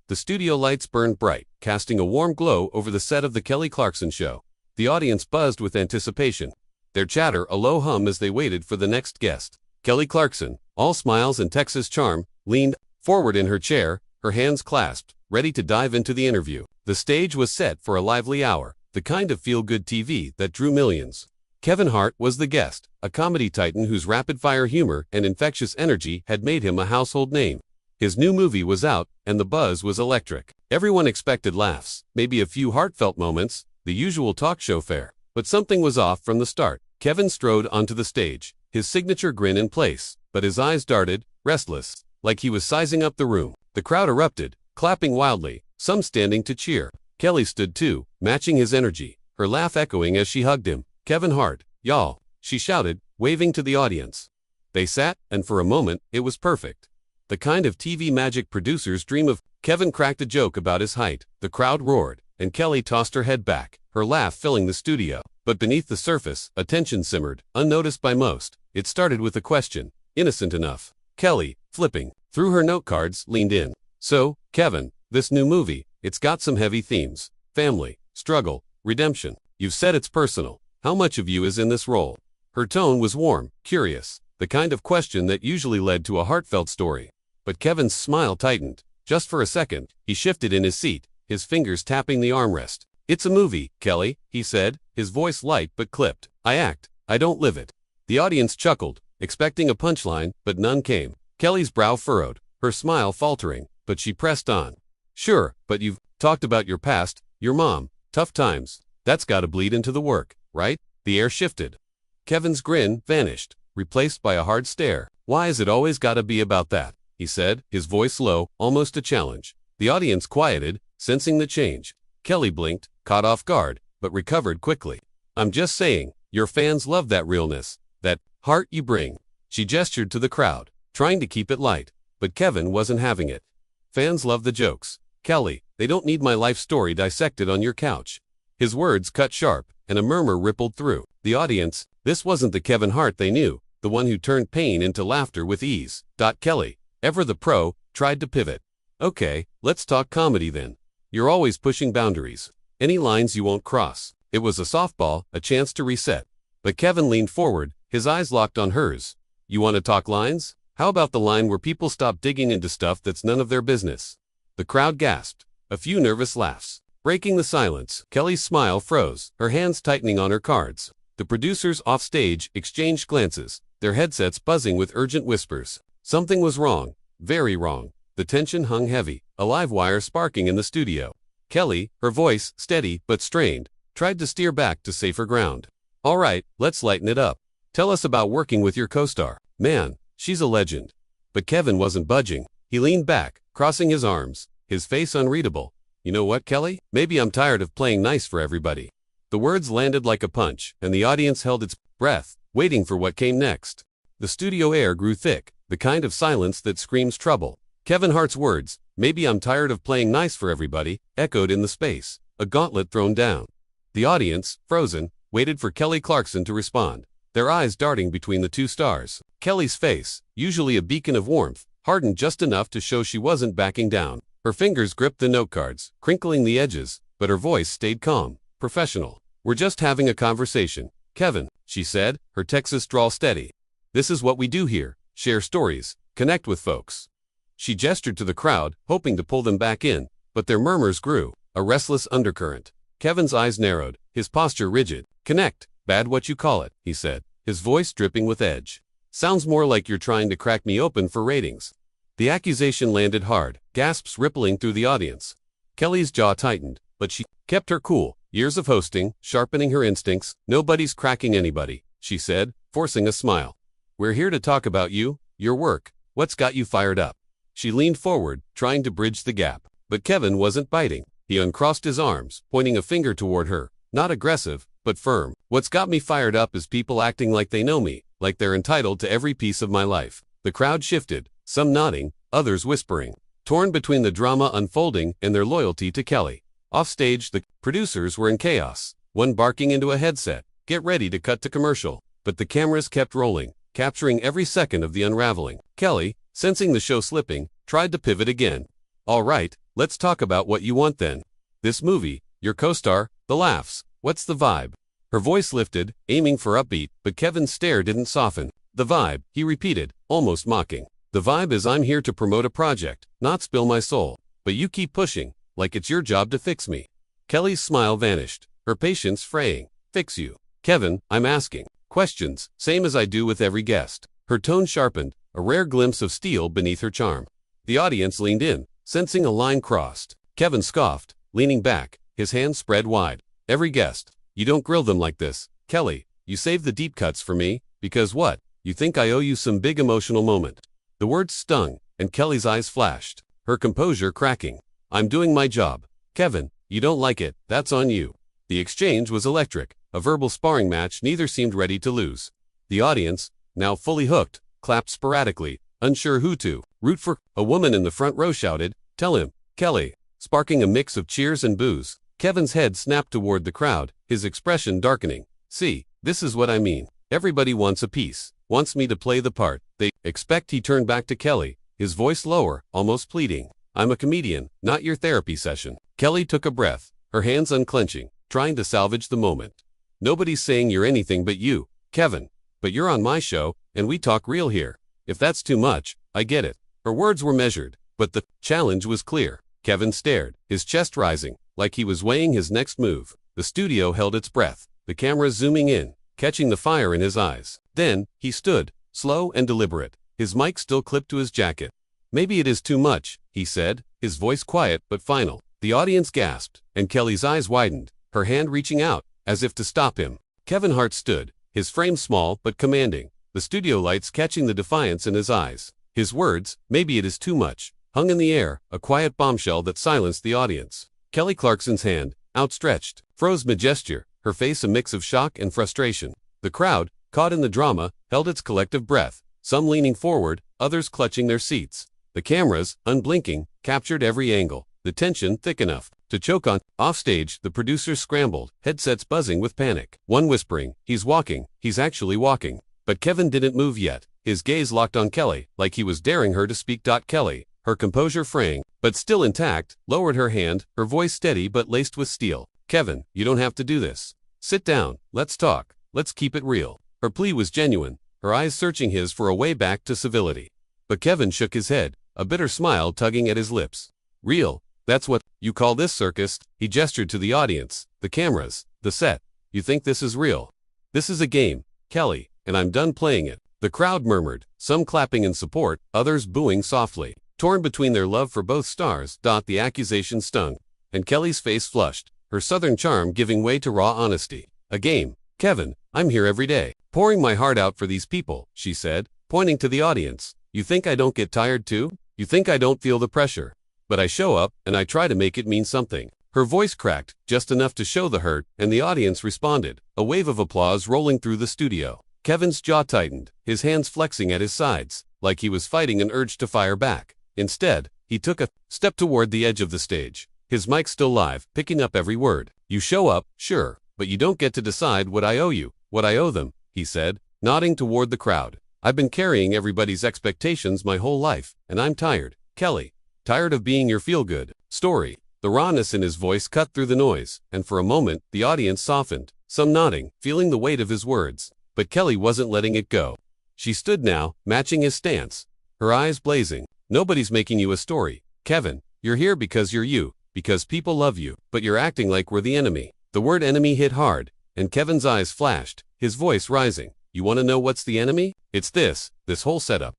The studio lights burned bright, casting a warm glow over the set of the Kelly Clarkson Show. The audience buzzed with anticipation, their chatter a low hum as they waited for the next guest. Kelly Clarkson, all smiles and Texas charm, leaned forward in her chair, her hands clasped, ready to dive into the interview. The stage was set for a lively hour, the kind of feel-good TV that drew millions. Kevin Hart was the guest, a comedy titan whose rapid-fire humor and infectious energy had made him a household name. His new movie was out, and the buzz was electric. Everyone expected laughs, maybe a few heartfelt moments, the usual talk show fare. But something was off from the start. Kevin strode onto the stage, his signature grin in place, but his eyes darted, restless, like he was sizing up the room. The crowd erupted, clapping wildly, some standing to cheer. Kelly stood too, matching his energy, her laugh echoing as she hugged him. "Kevin Hart, y'all," she shouted, waving to the audience. They sat, and for a moment, it was perfect. The kind of TV magic producers dream of. Kevin cracked a joke about his height. The crowd roared, and Kelly tossed her head back, her laugh filling the studio. But beneath the surface, a tension simmered, unnoticed by most. It started with a question, innocent enough. Kelly, flipping through her note cards, leaned in. "So, Kevin, this new movie, it's got some heavy themes. Family, struggle, redemption. You've said it's personal. How much of you is in this role?" Her tone was warm, curious, the kind of question that usually led to a heartfelt story. But Kevin's smile tightened. Just for a second, he shifted in his seat, his fingers tapping the armrest. "It's a movie, Kelly," he said, his voice light but clipped. "I act, I don't live it." The audience chuckled, expecting a punchline, but none came. Kelly's brow furrowed, her smile faltering, but she pressed on. "Sure, but you've talked about your past, your mom, tough times. That's gotta bleed into the work, right?" The air shifted. Kevin's grin vanished, replaced by a hard stare. "Why is it always gotta be about that?" he said, his voice low, almost a challenge. The audience quieted, sensing the change. Kelly blinked, caught off guard, but recovered quickly. "I'm just saying, your fans love that realness, that heart you bring." She gestured to the crowd, trying to keep it light, but Kevin wasn't having it. "Fans love the jokes. Kelly, they don't need my life story dissected on your couch." His words cut sharp, and a murmur rippled through the audience. This wasn't the Kevin Hart they knew, the one who turned pain into laughter with ease. Kelly, ever the pro, tried to pivot. "Okay, let's talk comedy then. You're always pushing boundaries. Any lines you won't cross." It was a softball, a chance to reset. But Kevin leaned forward, his eyes locked on hers. "You want to talk lines? How about the line where people stop digging into stuff that's none of their business?" The crowd gasped. A few nervous laughs. Breaking the silence, Kelly's smile froze, her hands tightening on her cards. The producers offstage exchanged glances, their headsets buzzing with urgent whispers. Something was wrong, very wrong. The tension hung heavy, a live wire sparking in the studio. Kelly, her voice steady but strained, tried to steer back to safer ground. "All right, let's lighten it up. Tell us about working with your co-star. Man, she's a legend." But Kevin wasn't budging. He leaned back, crossing his arms, his face unreadable. "You know what, Kelly? Maybe I'm tired of playing nice for everybody." The words landed like a punch, and the audience held its breath, waiting for what came next. The studio air grew thick, the kind of silence that screams trouble. Kevin Hart's words, "Maybe I'm tired of playing nice for everybody," echoed in the space, a gauntlet thrown down. The audience, frozen, waited for Kelly Clarkson to respond, their eyes darting between the two stars. Kelly's face, usually a beacon of warmth, hardened just enough to show she wasn't backing down. Her fingers gripped the note cards, crinkling the edges, but her voice stayed calm, professional. "We're just having a conversation, Kevin," she said, her Texas drawl steady. "This is what we do here, share stories, connect with folks." She gestured to the crowd, hoping to pull them back in, but their murmurs grew, a restless undercurrent. Kevin's eyes narrowed, his posture rigid. "Connect, bad what you call it," he said, his voice dripping with edge. "Sounds more like you're trying to crack me open for ratings." The accusation landed hard, gasps rippling through the audience. Kelly's jaw tightened, but she kept her cool. "Years of hosting, sharpening her instincts, nobody's cracking anybody," she said, forcing a smile. "We're here to talk about you, your work, what's got you fired up." She leaned forward, trying to bridge the gap. But Kevin wasn't biting. He uncrossed his arms, pointing a finger toward her, not aggressive, but firm. "What's got me fired up is people acting like they know me, like they're entitled to every piece of my life." The crowd shifted, some nodding, others whispering, torn between the drama unfolding and their loyalty to Kelly. Offstage, the producers were in chaos, one barking into a headset, "Get ready to cut to commercial." But the cameras kept rolling, capturing every second of the unraveling. Kelly, sensing the show slipping, tried to pivot again. "All right, Let's talk about what you want then. This movie, your co-star, the laughs. What's the vibe? Her voice lifted, aiming for upbeat, but Kevin's stare didn't soften. The vibe, he repeated, almost mocking. The vibe is I'm here to promote a project, not spill my soul. But you keep pushing, like it's your job to fix me. Kelly's smile vanished, her patience fraying. Fix you. Kevin, I'm asking questions, same as I do with every guest. Her tone sharpened, a rare glimpse of steel beneath her charm. The audience leaned in, sensing a line crossed. Kevin scoffed, leaning back, his hands spread wide. Every guest. You don't grill them like this. Kelly, you save the deep cuts for me, because what? You think I owe you some big emotional moment. The words stung, and Kelly's eyes flashed, her composure cracking. I'm doing my job. Kevin, you don't like it, that's on you. The exchange was electric, a verbal sparring match neither seemed ready to lose. The audience, now fully hooked, clapped sporadically, unsure who to root for. A woman in the front row shouted, "Tell him, Kelly," sparking a mix of cheers and boos. Kevin's head snapped toward the crowd, his expression darkening. See, this is what I mean. Everybody wants a piece, wants me to play the part. They expect. He turned back to Kelly, his voice lower, almost pleading. I'm a comedian, not your therapy session. Kelly took a breath, her hands unclenching, trying to salvage the moment. Nobody's saying you're anything but you, Kevin. But you're on my show, and we talk real here. If that's too much, I get it. Her words were measured, but the challenge was clear. Kevin stared, his chest rising, like he was weighing his next move. The studio held its breath, the camera zooming in, catching the fire in his eyes. Then, he stood, slow and deliberate, his mic still clipped to his jacket. Maybe it is too much, he said, his voice quiet but final. The audience gasped, and Kelly's eyes widened, her hand reaching out, as if to stop him. Kevin Hart stood, his frame small but commanding, the studio lights catching the defiance in his eyes. His words, maybe it is too much, hung in the air, a quiet bombshell that silenced the audience. Kelly Clarkson's hand, outstretched, froze mid-gesture, her face a mix of shock and frustration. The crowd, caught in the drama, held its collective breath, some leaning forward, others clutching their seats. The cameras, unblinking, captured every angle, the tension thick enough to choke on. Offstage, the producers scrambled, headsets buzzing with panic. One whispering, he's walking, he's actually walking. But Kevin didn't move yet, his gaze locked on Kelly, like he was daring her to speak. Kelly, her composure fraying, but still intact, lowered her hand, her voice steady but laced with steel. Kevin, you don't have to do this. Sit down, let's talk, let's keep it real. Her plea was genuine, her eyes searching his for a way back to civility. But Kevin shook his head, a bitter smile tugging at his lips. Real, that's what you call this circus? He gestured to the audience, the cameras, the set. You think this is real? This is a game, Kelly, and I'm done playing it. The crowd murmured, some clapping in support, others booing softly. Torn between their love for both stars, the accusation stung, and Kelly's face flushed, her southern charm giving way to raw honesty. A game. Kevin, I'm here every day, pouring my heart out for these people, she said, pointing to the audience. You think I don't get tired too? You think I don't feel the pressure? But I show up, and I try to make it mean something. Her voice cracked, just enough to show the hurt, and the audience responded, a wave of applause rolling through the studio. Kevin's jaw tightened, his hands flexing at his sides, like he was fighting an urge to fire back. Instead, he took a step toward the edge of the stage, his mic still live, picking up every word. You show up, sure, but you don't get to decide what I owe you, what I owe them, he said, nodding toward the crowd. I've been carrying everybody's expectations my whole life, and I'm tired. Kelly, tired of being your feel-good story. The rawness in his voice cut through the noise, and for a moment, the audience softened, some nodding, feeling the weight of his words. But Kelly wasn't letting it go. She stood now, matching his stance, her eyes blazing. Nobody's making you a story, Kevin. You're here because you're you, because people love you, but you're acting like we're the enemy. The word enemy hit hard, and Kevin's eyes flashed, his voice rising. You want to know what's the enemy? It's this whole setup.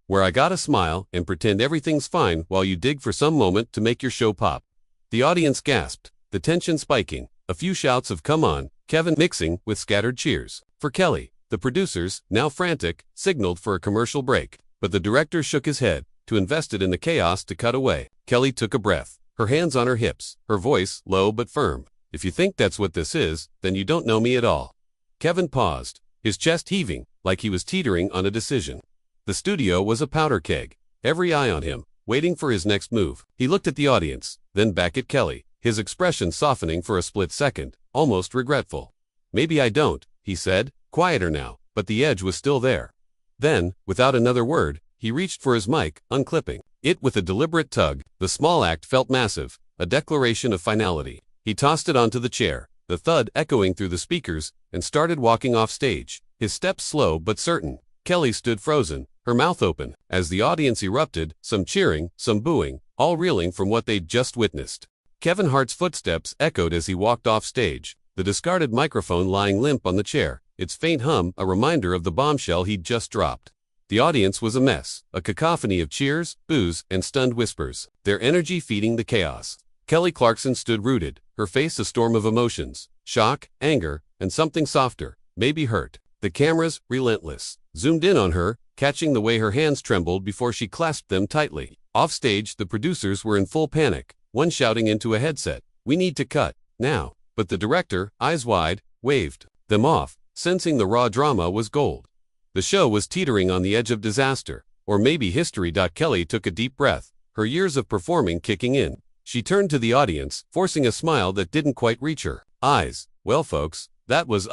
Where I gotta smile and pretend everything's fine while you dig for some moment to make your show pop. The audience gasped, the tension spiking, a few shouts of come on, Kevin mixing with scattered cheers. For Kelly, the producers, now frantic, signaled for a commercial break, but the director shook his head, too invested in the chaos to cut away. Kelly took a breath, her hands on her hips, her voice low but firm. If you think that's what this is, then you don't know me at all. Kevin paused, his chest heaving, like he was teetering on a decision. The studio was a powder keg, every eye on him, waiting for his next move. He looked at the audience, then back at Kelly, his expression softening for a split second, almost regretful. Maybe I don't, he said, quieter now, but the edge was still there. Then, without another word, he reached for his mic, unclipping it with a deliberate tug. The small act felt massive, a declaration of finality. He tossed it onto the chair, the thud echoing through the speakers, and started walking off stage, his steps slow but certain. Kelly stood frozen, her mouth open, as the audience erupted, some cheering, some booing, all reeling from what they'd just witnessed. Kevin Hart's footsteps echoed as he walked off stage, the discarded microphone lying limp on the chair, its faint hum a reminder of the bombshell he'd just dropped. The audience was a mess, a cacophony of cheers, boos, and stunned whispers, their energy feeding the chaos. Kelly Clarkson stood rooted, her face a storm of emotions, shock, anger, and something softer, maybe hurt. The cameras, relentless, zoomed in on her, catching the way her hands trembled before she clasped them tightly. Off stage, the producers were in full panic, one shouting into a headset, "We need to cut, now." But the director, eyes wide, waved them off, sensing the raw drama was gold. The show was teetering on the edge of disaster, or maybe history. Kelly took a deep breath, her years of performing kicking in. She turned to the audience, forcing a smile that didn't quite reach her eyes. "Well, folks, that was,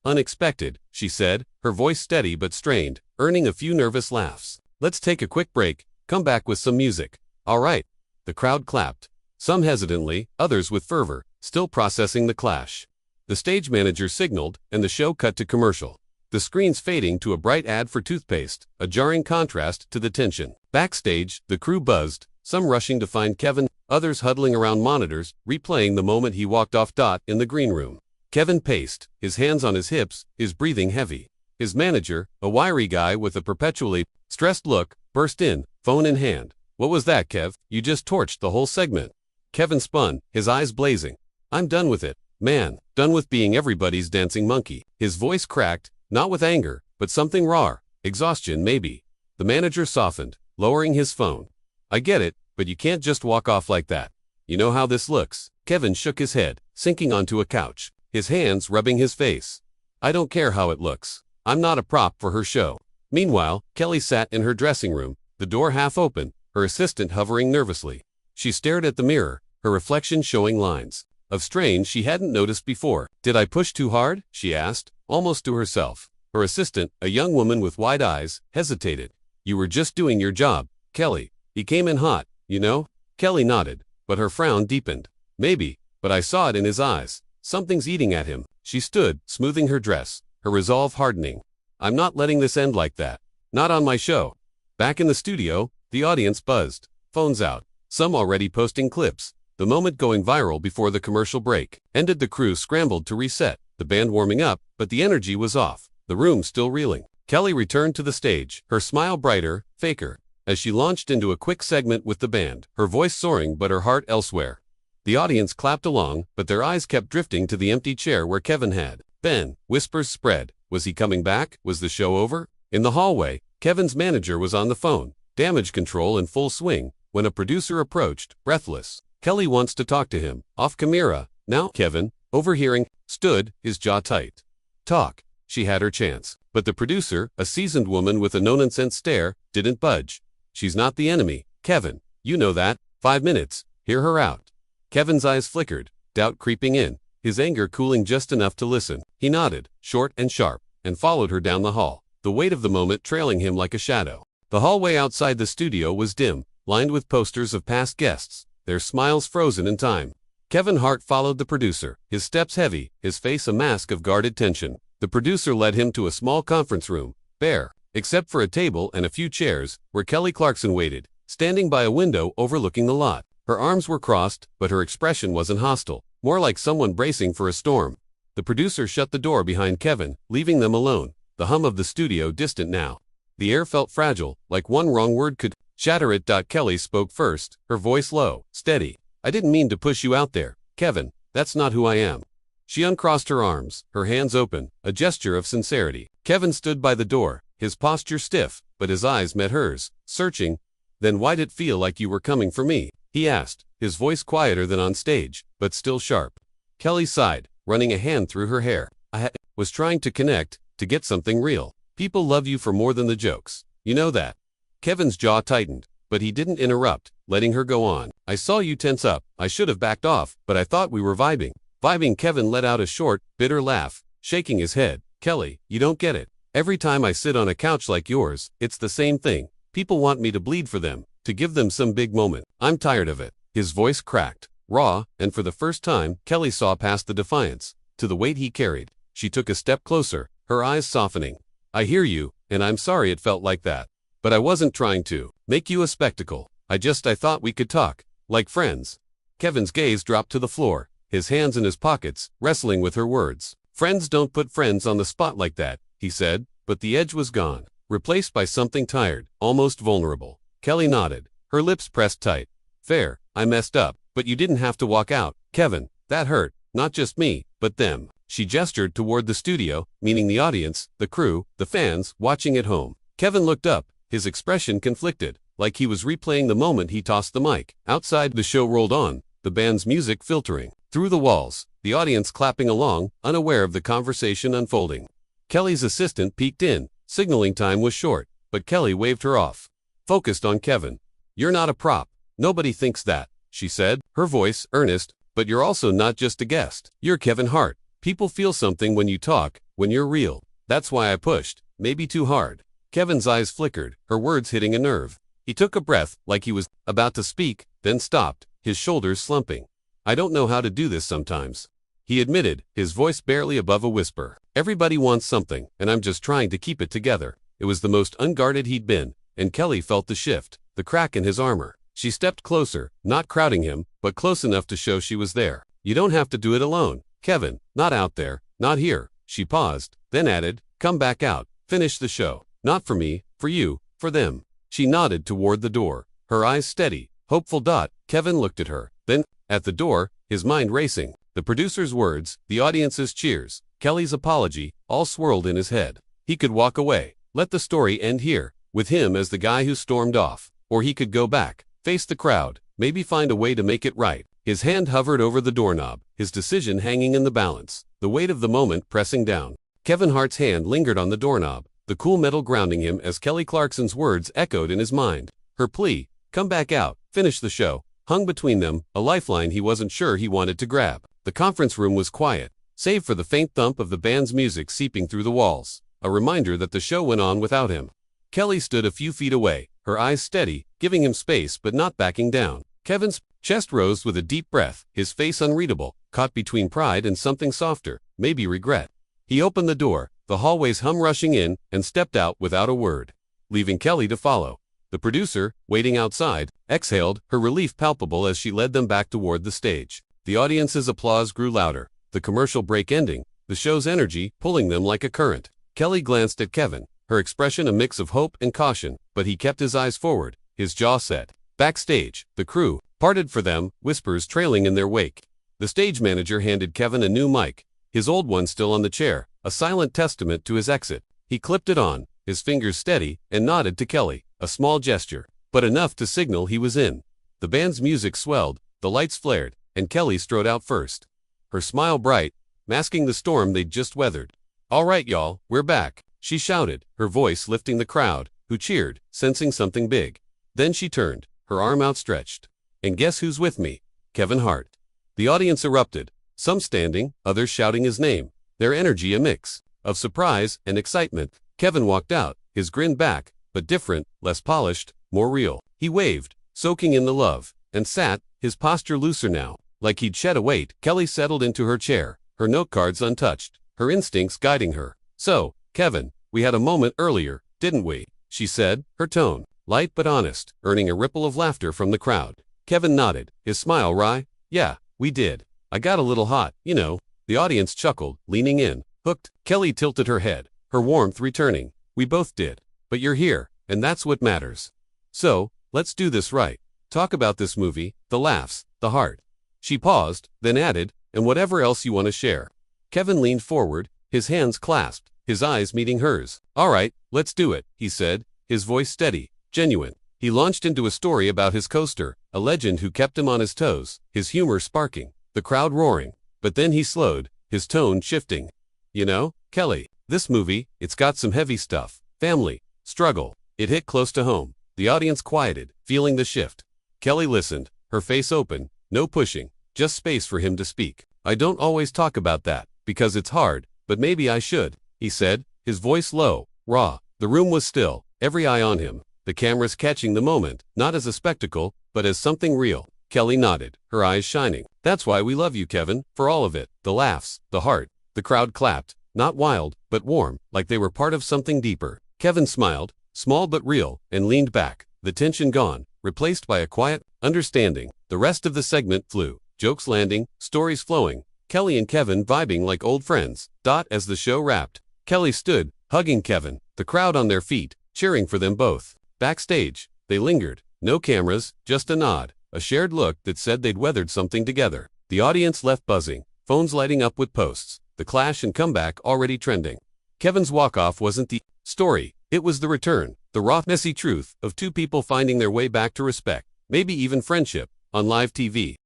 unexpected," she said, her voice steady but strained, earning a few nervous laughs. "Let's take a quick break, come back with some music." "All right." The crowd clapped, some hesitantly, others with fervor, still processing the clash. The stage manager signaled, and the show cut to commercial, the screens fading to a bright ad for toothpaste, a jarring contrast to the tension. Backstage, the crew buzzed, some rushing to find Kevin, others huddling around monitors, replaying the moment he walked off. In the green room, Kevin paced, his hands on his hips, his breathing heavy. His manager, a wiry guy with a perpetually stressed look, burst in, phone in hand. "What was that, Kev? You just torched the whole segment." Kevin spun, his eyes blazing. "I'm done with it, man, done with being everybody's dancing monkey." His voice cracked, not with anger, but something raw, exhaustion maybe. The manager softened, lowering his phone. "I get it, but you can't just walk off like that. You know how this looks." Kevin shook his head, sinking onto a couch, his hands rubbing his face. "I don't care how it looks. I'm not a prop for her show." Meanwhile, Kelly sat in her dressing room, the door half open, her assistant hovering nervously. She stared at the mirror, her reflection showing lines of strain she hadn't noticed before. "Did I push too hard?" she asked, almost to herself. Her assistant, a young woman with wide eyes, hesitated. "You were just doing your job, Kelly. He came in hot, you know." Kelly nodded, but her frown deepened. "Maybe, but I saw it in his eyes. Something's eating at him." She stood, smoothing her dress, her resolve hardening. "I'm not letting this end like that. Not on my show." Back in the studio, the audience buzzed, phones out, some already posting clips. The moment going viral before the commercial break ended. The crew scrambled to reset, the band warming up, but the energy was off, the room still reeling. Kelly returned to the stage, her smile brighter, faker, as she launched into a quick segment with the band, her voice soaring but her heart elsewhere. The audience clapped along, but their eyes kept drifting to the empty chair where Kevin had been. Whispers spread. Was he coming back? Was the show over? In the hallway, Kevin's manager was on the phone, damage control in full swing, when a producer approached, breathless. "Kelly wants to talk to him." "Off camera, now." Kevin, overhearing, stood, his jaw tight. "Talk." She had her chance. But the producer, a seasoned woman with a no-nonsense stare, didn't budge. "She's not the enemy, Kevin. You know that. 5 minutes. Hear her out." Kevin's eyes flickered, doubt creeping in, his anger cooling just enough to listen. He nodded, short and sharp, and followed her down the hall, the weight of the moment trailing him like a shadow. The hallway outside the studio was dim, lined with posters of past guests, their smiles frozen in time. Kevin Hart followed the producer, his steps heavy, his face a mask of guarded tension. The producer led him to a small conference room, bare, except for a table and a few chairs, where Kelly Clarkson waited, standing by a window overlooking the lot. Her arms were crossed, but her expression wasn't hostile, more like someone bracing for a storm. The producer shut the door behind Kevin, leaving them alone, the hum of the studio distant now. The air felt fragile, like one wrong word could shatter it. Kelly spoke first, her voice low, steady. "I didn't mean to push you out there, Kevin. That's not who I am." She uncrossed her arms, her hands open, a gesture of sincerity. Kevin stood by the door, his posture stiff, but his eyes met hers, searching. "Then why'd it feel like you were coming for me?" he asked, his voice quieter than on stage, but still sharp. Kelly sighed, running a hand through her hair. "I was trying to connect, to get something real. People love you for more than the jokes. You know that." Kevin's jaw tightened, but he didn't interrupt, letting her go on. "I saw you tense up. I should have backed off, but I thought we were vibing." "Vibing?" Kevin let out a short, bitter laugh, shaking his head. "Kelly, you don't get it. Every time I sit on a couch like yours, it's the same thing. People want me to bleed for them. to give them some big moment. I'm tired of it. His voice cracked, raw, and for the first time, Kelly saw past the defiance to the weight he carried. She took a step closer, her eyes softening. I hear you, and I'm sorry it felt like that. But I wasn't trying to make you a spectacle. I thought we could talk, like friends. Kevin's gaze dropped to the floor, his hands in his pockets, wrestling with her words. Friends don't put friends on the spot like that, he said, but the edge was gone, replaced by something tired, almost vulnerable. Kelly nodded, her lips pressed tight. Fair, I messed up, but you didn't have to walk out. Kevin, that hurt, not just me, but them. She gestured toward the studio, meaning the audience, the crew, the fans, watching at home. Kevin looked up, his expression conflicted, like he was replaying the moment he tossed the mic. Outside, the show rolled on, the band's music filtering through the walls, the audience clapping along, unaware of the conversation unfolding. Kelly's assistant peeked in, signaling time was short, but Kelly waved her off. Focused on Kevin. You're not a prop. Nobody thinks that, she said, her voice earnest, but you're also not just a guest. You're Kevin Hart. People feel something when you talk, when you're real. That's why I pushed, maybe too hard. Kevin's eyes flickered, her words hitting a nerve. He took a breath, like he was about to speak, then stopped, his shoulders slumping. I don't know how to do this sometimes, he admitted, his voice barely above a whisper. Everybody wants something, and I'm just trying to keep it together. It was the most unguarded he'd been, and Kelly felt the shift, the crack in his armor. She stepped closer, not crowding him, but close enough to show she was there. You don't have to do it alone, Kevin, not out there, not here. She paused, then added, come back out, finish the show. Not for me, for you, for them. She nodded toward the door, her eyes steady, hopeful. Kevin looked at her, then, at the door, his mind racing. The producer's words, the audience's cheers, Kelly's apology, all swirled in his head. He could walk away, let the story end here, with him as the guy who stormed off. Or he could go back, face the crowd, maybe find a way to make it right. His hand hovered over the doorknob, his decision hanging in the balance, the weight of the moment pressing down. Kevin Hart's hand lingered on the doorknob, the cool metal grounding him as Kelly Clarkson's words echoed in his mind. Her plea, come back out, finish the show, hung between them, a lifeline he wasn't sure he wanted to grab. The conference room was quiet, save for the faint thump of the band's music seeping through the walls, a reminder that the show went on without him. Kelly stood a few feet away, her eyes steady, giving him space but not backing down. Kevin's chest rose with a deep breath, his face unreadable, caught between pride and something softer, maybe regret. He opened the door, the hallway's hum rushing in, and stepped out without a word, leaving Kelly to follow. The producer, waiting outside, exhaled, her relief palpable as she led them back toward the stage. The audience's applause grew louder, the commercial break ending, the show's energy pulling them like a current. Kelly glanced at Kevin, her expression a mix of hope and caution, but he kept his eyes forward, his jaw set. Backstage, the crew parted for them, whispers trailing in their wake. The stage manager handed Kevin a new mic, his old one still on the chair, a silent testament to his exit. He clipped it on, his fingers steady, and nodded to Kelly, a small gesture, but enough to signal he was in. The band's music swelled, the lights flared, and Kelly strode out first, her smile bright, masking the storm they'd just weathered. All right, y'all, we're back, she shouted, her voice lifting the crowd, who cheered, sensing something big. Then she turned, her arm outstretched. And guess who's with me? Kevin Hart. The audience erupted, some standing, others shouting his name, their energy a mix of surprise and excitement. Kevin walked out, his grin back, but different, less polished, more real. He waved, soaking in the love, and sat, his posture looser now, like he'd shed a weight. Kelly settled into her chair, her note cards untouched, her instincts guiding her. So, Kevin, we had a moment earlier, didn't we? She said, her tone light but honest, earning a ripple of laughter from the crowd. Kevin nodded, his smile wry. Yeah, we did. I got a little hot, you know. The audience chuckled, leaning in, hooked. Kelly tilted her head, her warmth returning. We both did. But you're here, and that's what matters. So, let's do this right. Talk about this movie, the laughs, the heart. She paused, then added, and whatever else you want to share. Kevin leaned forward, his hands clasped, his eyes meeting hers. All right, let's do it, he said, his voice steady, genuine. He launched into a story about his coaster, a legend who kept him on his toes, his humor sparking, the crowd roaring. But then he slowed, his tone shifting. You know, Kelly, this movie, it's got some heavy stuff. Family, struggle. It hit close to home. The audience quieted, feeling the shift. Kelly listened, her face open, no pushing, just space for him to speak. I don't always talk about that, because it's hard, but maybe I should, he said, his voice low, raw. The room was still, every eye on him. the cameras catching the moment, not as a spectacle, but as something real. Kelly nodded, her eyes shining. That's why we love you, Kevin, for all of it. The laughs, the heart. The crowd clapped, not wild, but warm, like they were part of something deeper. Kevin smiled, small but real, and leaned back, the tension gone, replaced by a quiet understanding. The rest of the segment flew, jokes landing, stories flowing, Kelly and Kevin vibing like old friends. As the show wrapped, Kelly stood, hugging Kevin, the crowd on their feet, cheering for them both. Backstage, they lingered, no cameras, just a nod, a shared look that said they'd weathered something together. The audience left buzzing, phones lighting up with posts, the clash and comeback already trending. Kevin's walk-off wasn't the story, it was the return, the raw, messy truth of two people finding their way back to respect, maybe even friendship, on live TV.